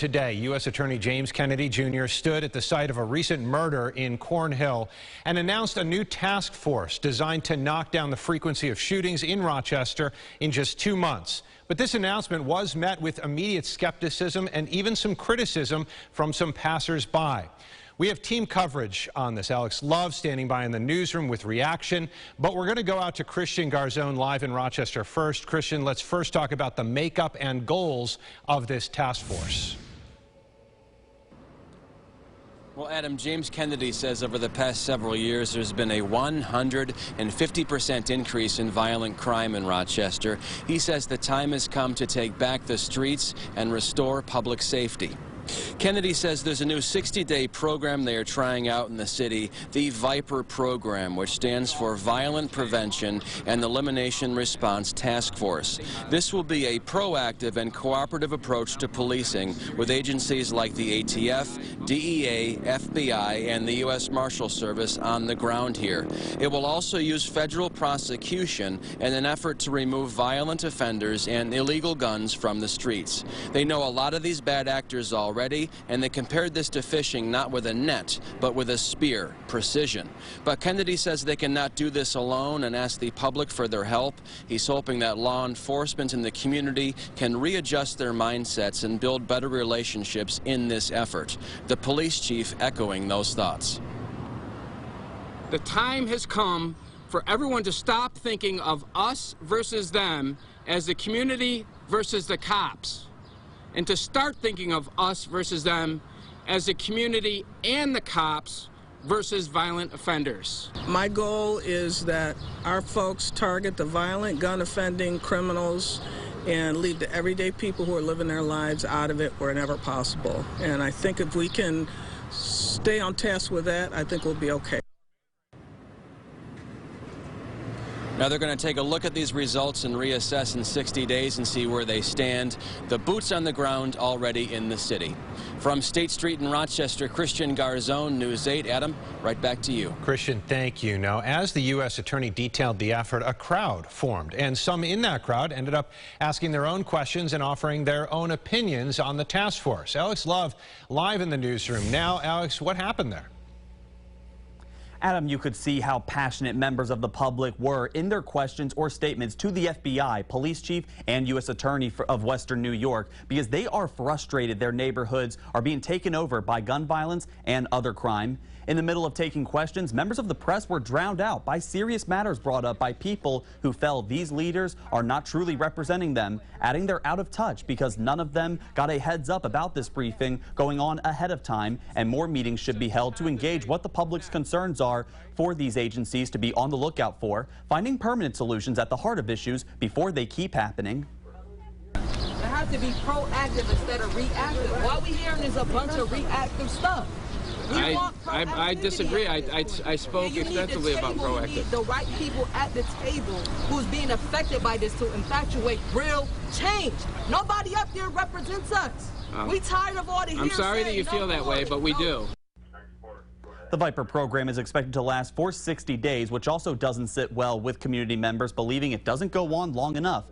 today. U.S. Attorney James Kennedy Jr. stood at the site of a recent murder in Cornhill and announced a new task force designed to knock down the frequency of shootings in Rochester in just 2 months. But this announcement was met with immediate skepticism and even some criticism from some passers-by. We have team coverage on this. Alex Love standing by in the newsroom with reaction. But we're going to go out to Christian Garzone live in Rochester first. Christian, let's first talk about the makeup and goals of this task force. Well, Adam, James Kennedy says over the past several years there's been a 150% increase in violent crime in Rochester. He says the time has come to take back the streets and restore public safety. Kennedy says there's a new 60-day program they are trying out in the city, the VIPER program, which stands for Violent Prevention and Elimination Response Task Force. This will be a proactive and cooperative approach to policing with agencies like the ATF, DEA, FBI, and the U.S. Marshal Service on the ground here. It will also use federal prosecution in an effort to remove violent offenders and illegal guns from the streets. They know a lot of these bad actors already, and they compared this to fishing not with a net, but with a spear, precision. But Kennedy says they cannot do this alone and asked the public for their help. He's hoping that law enforcement and the community can readjust their mindsets and build better relationships in this effort. The police chief echoing those thoughts. The time has come for everyone to stop thinking of us versus them as the community versus the cops, and to start thinking of us versus them as the community and the cops versus violent offenders. My goal is that our folks target the violent, gun-offending criminals and leave the everyday people who are living their lives out of it wherever possible. And I think if we can stay on task with that, I think we'll be okay. Now they're going to take a look at these results and reassess in 60 days and see where they stand. The boots on the ground already in the city. From State Street in Rochester, Christian Garzone, News 8. Adam, right back to you. Christian, thank you. Now, as the U.S. Attorney detailed the effort, a crowd formed, and some in that crowd ended up asking their own questions and offering their own opinions on the task force. Alex Love, live in the newsroom. Now, Alex, what happened there? Adam, you could see how passionate members of the public were in their questions or statements to the FBI, police chief, and U.S. Attorney of Western New York, because they are frustrated their neighborhoods are being taken over by gun violence and other crime. In the middle of taking questions, members of the press were drowned out by serious matters brought up by people who felt these leaders are not truly representing them, adding they're out of touch because none of them got a heads up about this briefing going on ahead of time, and more meetings should be held to engage what the public's concerns are for these agencies to be on the lookout for, finding permanent solutions at the heart of issues before they keep happening. It has to be proactive instead of reactive. All we hearing is a bunch of reactive stuff. I disagree. I spoke extensively about proactive. You need the right people at the table who's being affected by this to infatuate real change. Nobody up there represents us. We tired of all the I'm sorry that you feel that way, but we do. The VIPER program is expected to last for 60 days, which also doesn't sit well with community members, believing it doesn't go on long enough.